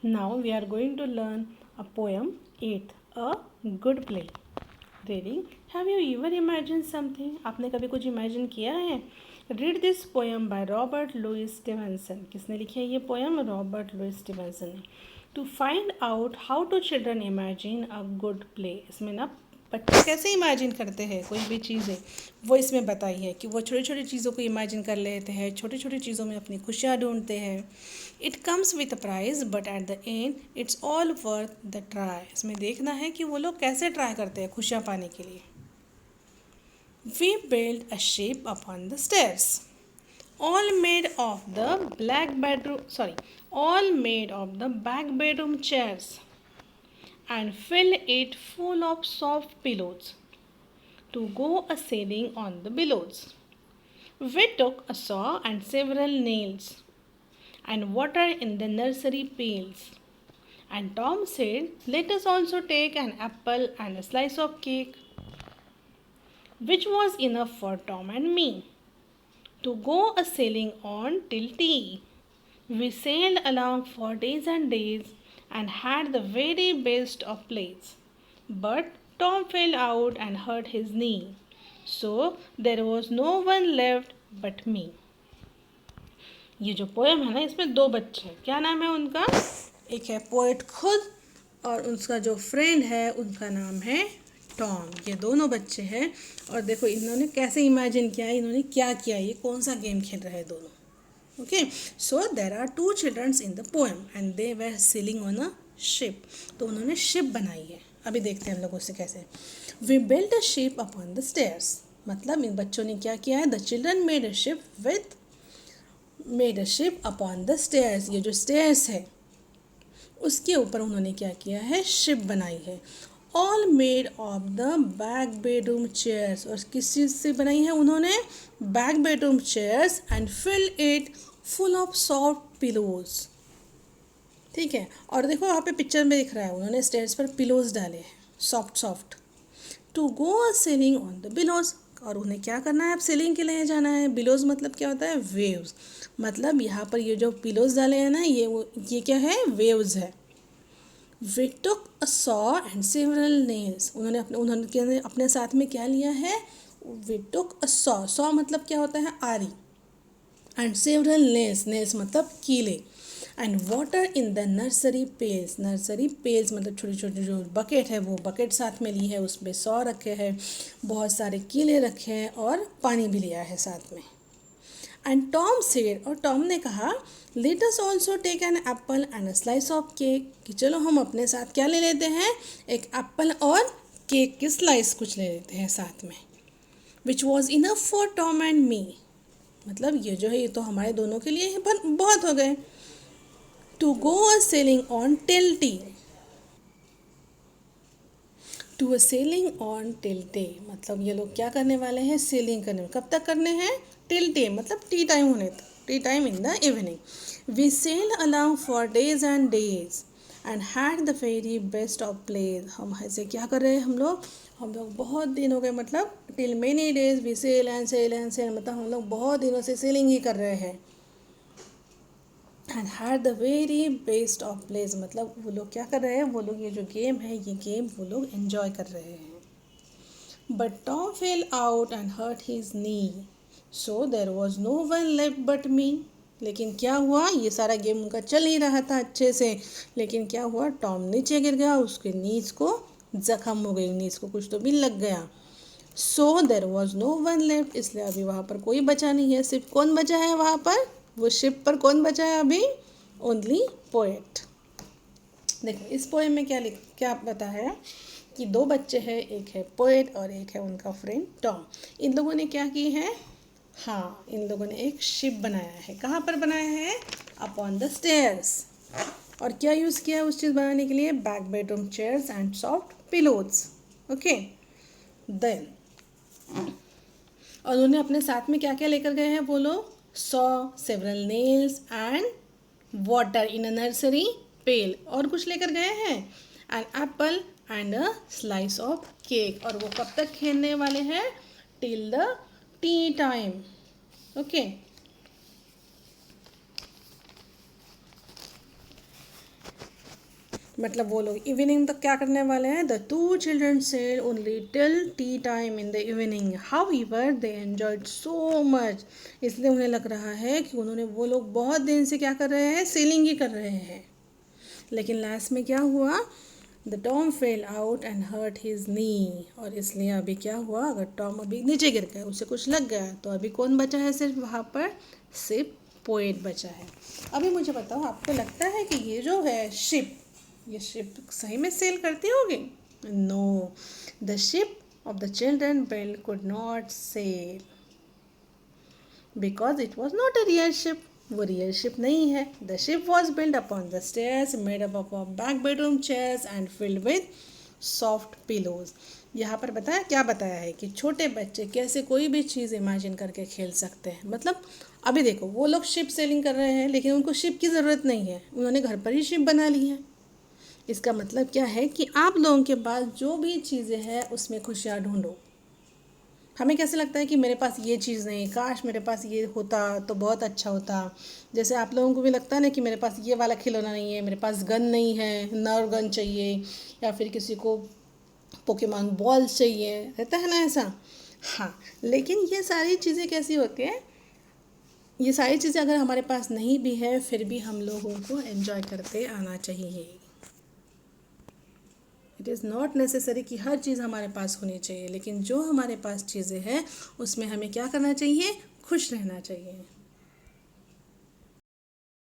Now we are going to learn a poem 8th, A Good Play. Reading. Have you ever imagined something? आपने कभी कुछ imagine किया है? Read this poem by Robert Louis Stevenson. किसने लिखी है ये पोएम? रॉबर्ट लुइस स्टीवेंसन ने. To find out how do children imagine a good play. इसमें ना बच्चे कैसे इमेजिन करते हैं कोई भी चीज़ें, वो इसमें बताई है कि वो छोटी छोटी चीज़ों को इमेजिन कर लेते हैं, छोटी छोटी चीज़ों में अपनी खुशियाँ ढूंढते हैं. It comes with a prize but at the end it's all worth the try. इसमें देखना है कि वो लोग कैसे ट्राई करते हैं खुशियाँ पाने के लिए. We build a ship upon the stairs, all made of the all made of the back bedroom chairs, and fill it full of soft pillows to go a sailing on the billows. We took a saw and several nails and water in the nursery pails. And Tom said, let us also take an apple and a slice of cake, which was enough for Tom and me to go a sailing on till tea. We sailed along for days and days and had the very best of plays. But Tom fell out and hurt his knee. So there was no one left but me. ये जो poem है ना, इसमें दो बच्चे हैं. क्या नाम है उनका? एक है पोएट खुद और उसका जो फ्रेंड है उनका नाम है टॉम. ये दोनों बच्चे हैं और देखो इन्होंने कैसे इमेजिन किया है, इन्होंने क्या किया, ये कौन सा गेम खेल रहे हैं दोनों. Okay, so there are two childrens in the poem and they were sailing on a ship. तो उन्होंने शिप बनाई है. अभी देखते हैं हम लोग उससे कैसे. We build a ship upon the stairs, मतलब इन बच्चों ने क्या किया है, the children made a ship upon the stairs. ये जो स्टेयर्स है उसके ऊपर उन्होंने क्या किया है, शिप बनाई है. All made of the back bedroom chairs, और किस चीज़ से बनाई है उन्होंने, back bedroom chairs, and fill it full of soft pillows. ठीक है, और देखो वहाँ पे पिक्चर में दिख रहा है उन्होंने स्टेयर्स पर पिलोज डाले हैं soft soft. To go sailing on the billows, और उन्हें क्या करना है, अब सेलिंग के लिए जाना है. बिलोज मतलब क्या होता है, वेव्स. मतलब यहाँ पर ये जो पिलोज डाले हैं ना, ये क्या है, वेव्स है. We took a saw and several nails, उन्होंने अपने साथ में क्या लिया है, वी टुक अ सॉ मतलब क्या होता है, आरी, एंड सेवरल नेल्स मतलब कीले, and water in the nursery pails मतलब छोटी छोटी जो बकेट है वो बकेट साथ में ली है, उसमें सॉ रखे हैं, बहुत सारे कीले रखे हैं और पानी भी लिया है साथ में. एंड टॉम सेड, और टॉम ने कहा, let us also take an apple and a slice of cake, कि चलो हम अपने साथ क्या ले लेते हैं, एक एप्पल और केक की स्लाइस कुछ ले लेते हैं साथ में. Which was enough for Tom and me, मतलब ये जो है ये तो हमारे दोनों के लिए बहुत हो गए. To go a sailing on till tea, to a sailing on till day, मतलब ये लोग क्या करने वाले हैं, सेलिंग करने. कब तक करने हैं, टिल डे मतलब टी टाइम होने तक, tea time in the evening. We sail along for days and days and had the very best of plays. हम ऐसे क्या कर रहे हैं, हम लोग बहुत दिन हो गए, मतलब till many days we sail and sail and sail, मतलब हम लोग बहुत दिनों से सेलिंग ही कर रहे हैं. And had the very best of plays, मतलब वो लोग क्या कर रहे हैं, वो लोग ये जो गेम है ये गेम वो लोग एंजॉय कर रहे हैं. But Tom fell out and hurt his knee, so there was no one left but me. लेकिन क्या हुआ, ये सारा गेम उनका चल ही रहा था अच्छे से, लेकिन क्या हुआ, टॉम नीचे गिर गया, उसके नीज को जख्म हो गई, नीज को कुछ तो भी लग गया. So there was no one left, इसलिए अभी वहाँ पर कोई बचा नहीं है. सिर्फ कौन बचा है वहाँ पर, वो शिप पर कौन बचा है अभी, ओनली पोएट. देखो इस पोएम में क्या पता है कि दो बच्चे हैं, एक है पोएट और एक है उनका फ्रेंड टॉम. इन लोगों ने क्या की है, हाँ इन लोगों ने एक शिप बनाया है. कहाँ पर बनाया है, अपॉन द स्टेयर्स. और क्या यूज़ किया है उस चीज़ बनाने के लिए, back bedroom chairs and soft pillows. Okay, then और उन्होंने अपने साथ में क्या क्या लेकर गए हैं बोलो, saw, several nails and water in a nursery pail, और कुछ लेकर गए हैं, an apple and a slice of cake. और वो कब तक खेलने वाले हैं, till the tea time. Okay, मतलब वो लोग इवनिंग तक क्या करने वाले हैं. The two children said only till tea time in the evening. However they enjoyed so much. इसलिए उन्हें लग रहा है कि वो लोग बहुत दिन से क्या कर रहे हैं, सेलिंग ही कर रहे हैं. लेकिन लास्ट में क्या हुआ, the Tom fell out and hurt his knee. और इसलिए अभी क्या हुआ, अगर टॉम अभी नीचे गिर गया, उसे कुछ लग गया, तो अभी कौन बचा है सिर्फ वहाँ पर, सिर्फ पोएट बचा है. अभी मुझे बताओ, आपको लगता है कि ये जो है शिप, ये शिप सही में सेल करती होगी? No, the ship of the children build could not sail because it was not a real ship. वो रियल शिप नहीं है. The ship was build upon the stairs made up of back bedroom chairs and filled with soft pillows. यहाँ पर बताया, क्या बताया है कि छोटे बच्चे कैसे कोई भी चीज़ इमेजिन करके खेल सकते हैं. मतलब अभी देखो, वो लोग शिप सेलिंग कर रहे हैं, लेकिन उनको शिप की ज़रूरत नहीं है, उन्होंने घर पर ही शिप बना ली है. इसका मतलब क्या है कि आप लोगों के पास जो भी चीज़ें हैं उसमें खुशियाँ ढूंढो. हमें कैसे लगता है कि मेरे पास ये चीज़ नहीं, काश मेरे पास ये होता तो बहुत अच्छा होता. जैसे आप लोगों को भी लगता है ना कि मेरे पास ये वाला खिलौना नहीं है, मेरे पास गन नहीं है, नर्व गन चाहिए, या फिर किसी को पोकेमॉन बॉल्स चाहिए, रहता है ना ऐसा. हाँ, लेकिन ये सारी चीज़ें कैसी होती हैं, ये सारी चीज़ें अगर हमारे पास नहीं भी है, फिर भी हम लोगों को एंजॉय करते आना चाहिए. इट इज़ नॉट नेसेसरी कि हर चीज़ हमारे पास होनी चाहिए, लेकिन जो हमारे पास चीज़ें हैं उसमें हमें क्या करना चाहिए, खुश रहना चाहिए.